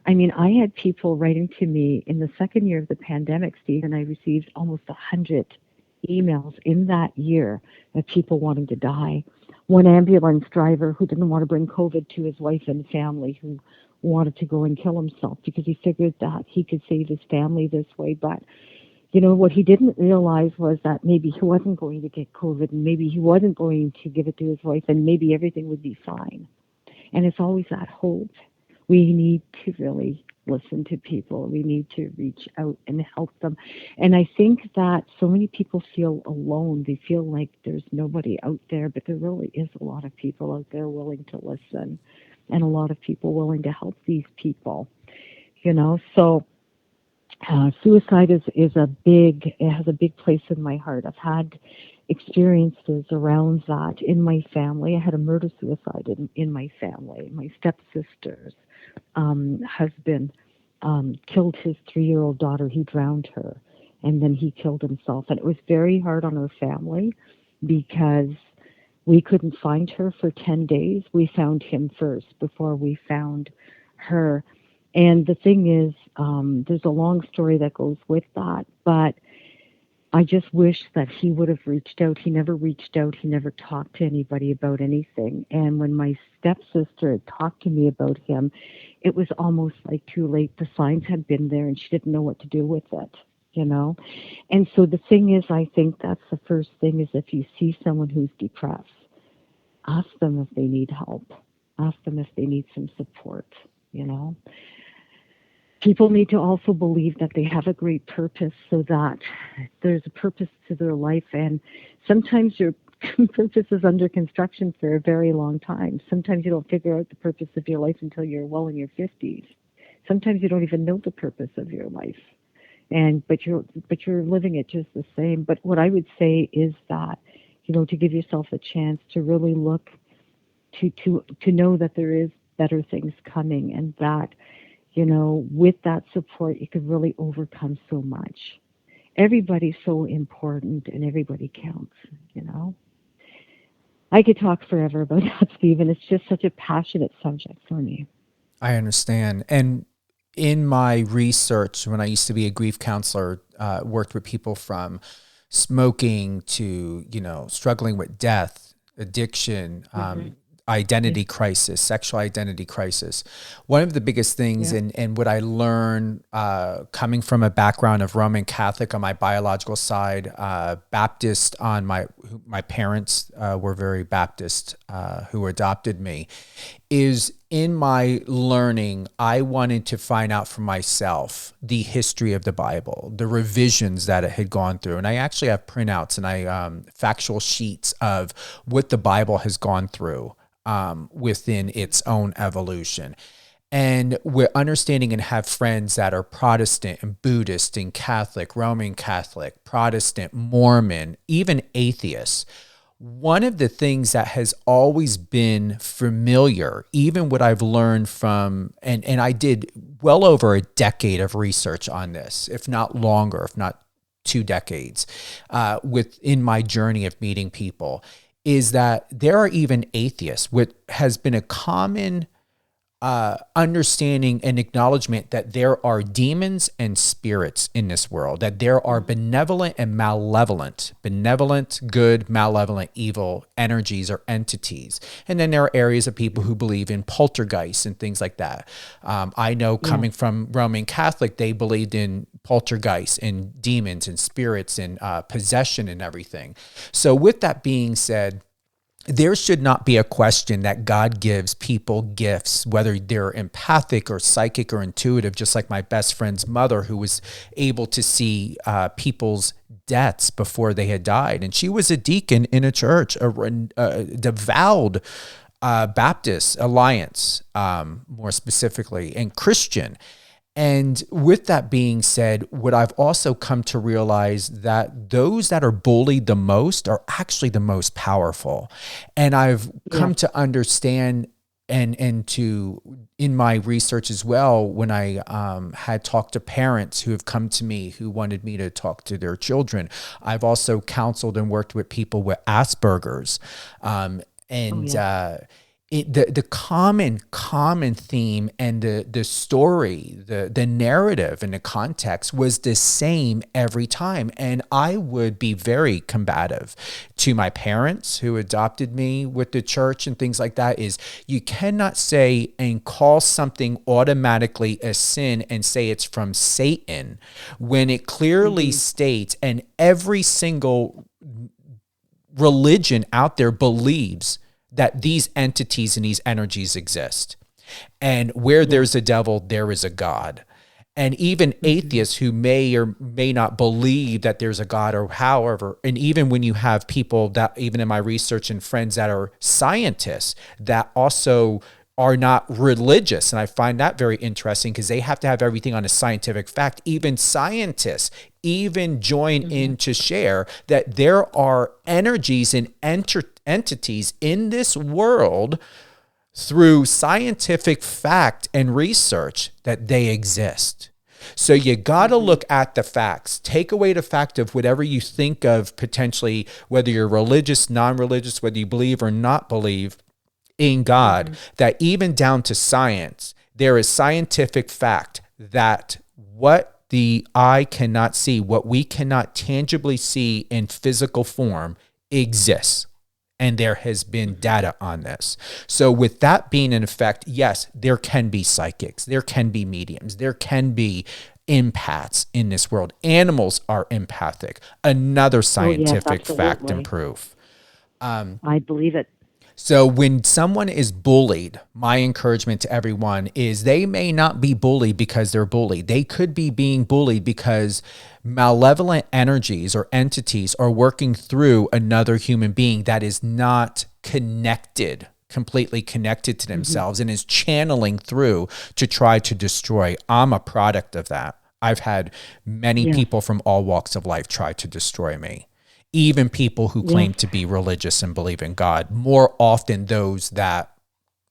Speaker 11: I mean, I had people writing to me in the second year of the pandemic, Steve, and I received almost 100 emails in that year of people wanting to die. One ambulance driver who didn't want to bring COVID to his wife and family, who wanted to go and kill himself because he figured that he could save his family this way. But what he didn't realize was that maybe he wasn't going to get COVID, and maybe he wasn't going to give it to his wife, and maybe everything would be fine. And it's always that hope. We need to really listen to people. We need to reach out and help them. And I think that so many people feel alone. They feel like there's nobody out there, but there really is a lot of people out there willing to listen and a lot of people willing to help these people, So suicide has a big place in my heart. I've had experiences around that in my family. I had a murder-suicide in my family. My stepsister's husband killed his 3-year-old daughter. He drowned her, and then he killed himself. And it was very hard on our family because We couldn't find her for 10 days. We found him first before we found her. And the thing is, there's a long story that goes with that, but I just wish that he would have reached out. He never reached out. He never talked to anybody about anything. And when my stepsister had talked to me about him, it was almost like too late. The signs had been there and she didn't know what to do with it, you know? And so the thing is, I think that's the first thing, is if you see someone who's depressed, ask them if they need help. Ask them if they need some support, you know? People need to also believe that they have a great purpose, so that there's a purpose to their life. And sometimes your purpose is under construction for a very long time. Sometimes you don't figure out the purpose of your life until you're well in your 50s. Sometimes you don't even know the purpose of your life. But you're living it just the same. But what I would say is that, you know, to give yourself a chance to really look to know that there is better things coming, and that, you know, with that support, you could really overcome so much. Everybody's so important and everybody counts, you know. I could talk forever about that, Stephen. It's just such a passionate subject for me.
Speaker 10: I understand. And in my research, when I used to be a grief counselor, worked with people from smoking to, you know, struggling with death, addiction, identity crisis, sexual identity crisis. One of the biggest things, and what I learned coming from a background of Roman Catholic on my biological side, Baptist on my parents were very Baptist who adopted me, is in my learning, I wanted to find out for myself the history of the Bible, the revisions that it had gone through. And I actually have printouts and factual sheets of what the Bible has gone through within its own evolution. And we're understanding and have friends that are Protestant and Buddhist and Catholic, Roman Catholic, Protestant, Mormon, even atheists. One of the things that has always been familiar, even what I've learned from, and I did well over a decade of research on this, if not longer, if not 2 decades, within my journey of meeting people, is that there are even atheists. What has been a common understanding and acknowledgement that there are demons and spirits in this world, that there are benevolent and malevolent, benevolent, good, malevolent, evil energies or entities. And then there are areas of people who believe in poltergeists and things like that. I know coming from Roman Catholic, they believed in poltergeists and demons and spirits and possession and everything. So with that being said, there should not be a question that God gives people gifts, whether they're empathic or psychic or intuitive, just like my best friend's mother, who was able to see people's deaths before they had died. And she was a deacon in a church, a devout Baptist Alliance, more specifically, and Christian. And with that being said, what I've also come to realize that those that are bullied the most are actually the most powerful. And I've come to understand and to, in my research as well, when I had talked to parents who have come to me who wanted me to talk to their children, I've also counseled and worked with people with Asperger's. The common theme and the story, the narrative and the context was the same every time. And I would be very combative to my parents who adopted me with the church and things like that, is you cannot say and call something automatically a sin and say it's from Satan when it clearly states, and every single religion out there believes that these entities and these energies exist. And where there's a devil, there is a God. And even atheists who may or may not believe that there's a God, or however, and even when you have people that, even in my research, and friends that are scientists that also are not religious. And I find that very interesting because they have to have everything on a scientific fact. Even scientists even join in to share that there are energies and entities in this world through scientific fact and research that they exist. So you got to look at the facts. Take away the fact of whatever you think of potentially, whether you're religious, non-religious, whether you believe or not believe in God, that even down to science, there is scientific fact that what the eye cannot see, what we cannot tangibly see in physical form exists. And there has been data on this. So with that being in effect, yes, there can be psychics, there can be mediums, there can be empaths in this world. Animals are empathic. Another scientific fact and proof.
Speaker 11: I believe it.
Speaker 10: So when someone is bullied, my encouragement to everyone is they may not be bullied because they're bullied. They could be being bullied because malevolent energies or entities are working through another human being that is not connected, completely connected to themselves, and is channeling through to try to destroy. I'm a product of that. I've had many people from all walks of life try to destroy me. Even people who claim to be religious and believe in God, more often those that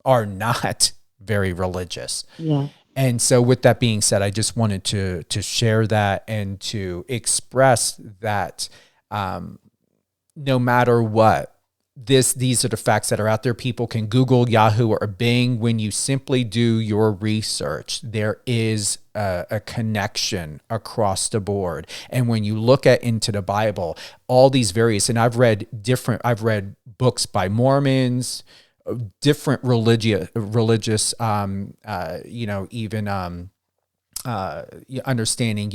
Speaker 10: are not very religious.
Speaker 11: Yeah.
Speaker 10: And so with that being said, I just wanted to share that and to express that no matter what, these are the facts that are out there. People can Google, Yahoo, or Bing. When you simply do your research, there is a connection across the board. And when you look into the Bible, all these various, and I've read books by Mormons, different religious, understanding,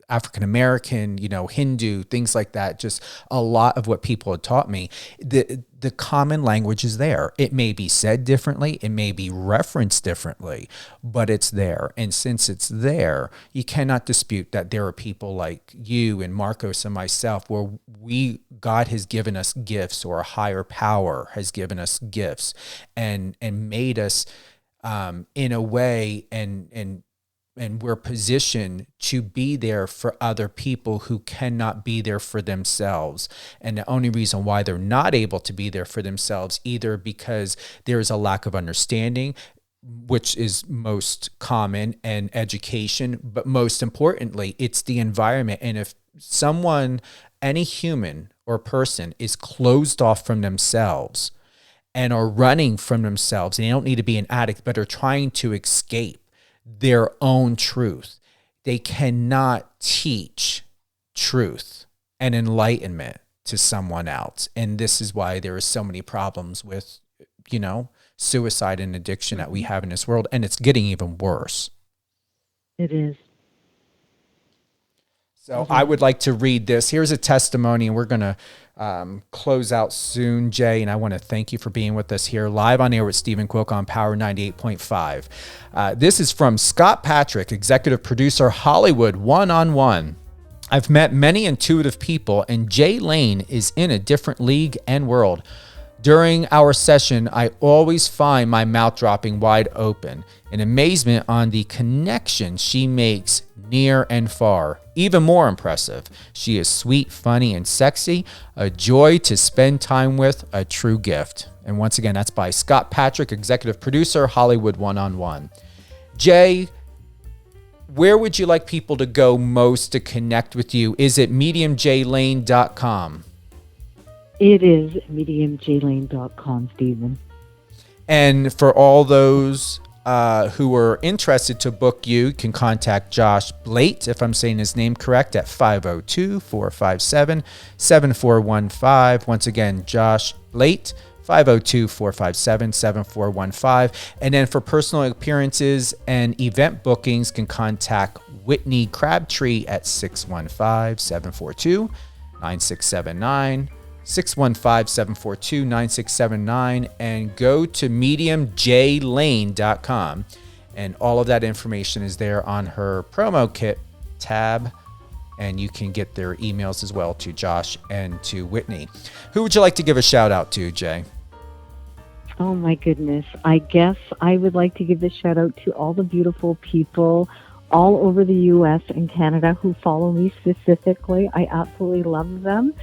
Speaker 10: African American, Hindu, things like that. Just a lot of what people had taught me. The common language is there. It may be said differently, it may be referenced differently, but it's there. And since it's there, you cannot dispute that there are people like you and Marcos and myself where God has given us gifts, or a higher power has given us gifts and made us in a way and we're positioned to be there for other people who cannot be there for themselves. And the only reason why they're not able to be there for themselves, either because there's a lack of understanding, which is most common, and education, but most importantly, it's the environment. And if someone, any human or person, is closed off from themselves and are running from themselves, and they don't need to be an addict, but are trying to escape their own truth, they cannot teach truth and enlightenment to someone else. And this is why there are so many problems with, suicide and addiction that we have in this world. And it's getting even worse.
Speaker 11: It is.
Speaker 10: So I would like to read this. Here's a testimony, and we're going to close out soon, Jay. And I want to thank you for being with us here live on air with Steven Cuoco on Power 98.5. This is from Scott Patrick, executive producer, Hollywood One-on-One. I've met many intuitive people, and Jay Lane is in a different league and world. During our session, I always find my mouth dropping wide open in amazement on the connection she makes near and far. Even more impressive, she is sweet, funny, and sexy, a joy to spend time with, a true gift. And once again, that's by Scott Patrick, executive producer, Hollywood One-on-One. Jay, where would you like people to go most to connect with you? Is it mediumjlane.com?
Speaker 11: It is mediumjlane.com, Stephen.
Speaker 10: And for all those who are interested to book you, can contact Josh Blate, if I'm saying his name correct, at 502-457-7415. Once again, Josh Blate, 502-457-7415. And then for personal appearances and event bookings, can contact Whitney Crabtree at 615-742-9679. 615-742-9679, and go to mediumjlane.com, and all of that information is there on her promo kit tab, and you can get their emails as well to Josh and to Whitney. Who would you like to give a shout out to, Jay?
Speaker 11: Oh my goodness. I guess I would like to give a shout out to all the beautiful people all over the U.S. and Canada who follow me specifically. I absolutely love them.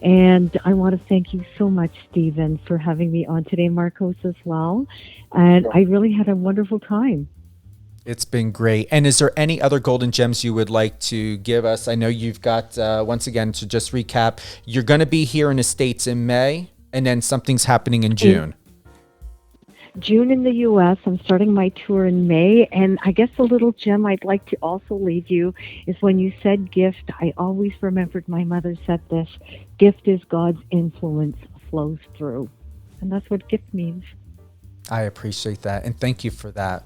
Speaker 11: And I want to thank you so much, Stephen, for having me on today, Marcos, as well. And I really had a wonderful time.
Speaker 10: It's been great. And is there any other golden gems you would like to give us? I know you've got, once again, to just recap, you're going to be here in the States in May, and then something's happening in June.
Speaker 11: June in the U.S. I'm starting my tour in May. And I guess the little gem I'd like to also leave you is when you said gift, I always remembered my mother said this, gift is God's influence flows through. And that's what gift means.
Speaker 10: I appreciate that. And thank you for that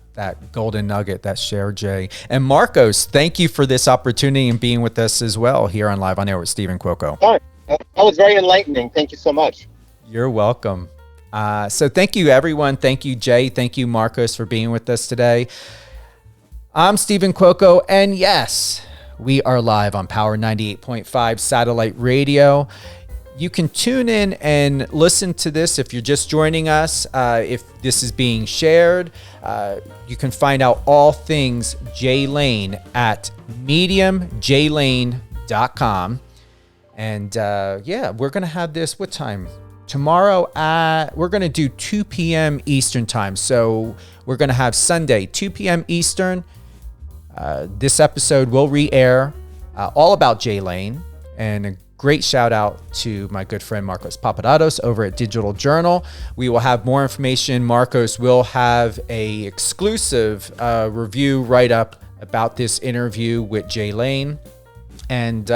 Speaker 10: golden nugget, that share, Jay. And Marcos, thank you for this opportunity and being with us as well here on Live on Air with Steven Cuoco.
Speaker 12: Oh, that was very enlightening. Thank you so much.
Speaker 10: You're welcome. So thank you, everyone. Thank you, Jay. Thank you, Marcos, for being with us today. I'm Steven Cuoco, and yes, we are live on Power 98.5 satellite radio. You can tune in and listen to this if you're just joining us. If this is being shared, you can find out all things Jay Lane at mediumjaylane.com. And yeah, we're going to have this, what time? Tomorrow we're going to do 2 p.m. Eastern time. So we're going to have Sunday, 2 p.m. Eastern. This episode will re-air all about Jay Lane. And a great shout out to my good friend Marcos Papadatos over at Digital Journal. We will have more information. Marcos will have a exclusive review write-up about this interview with Jay Lane. And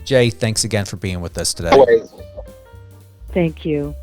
Speaker 10: Jay, thanks again for being with us today.
Speaker 12: Always.
Speaker 11: Thank you.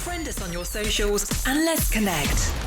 Speaker 3: Friend us on your socials and let's connect.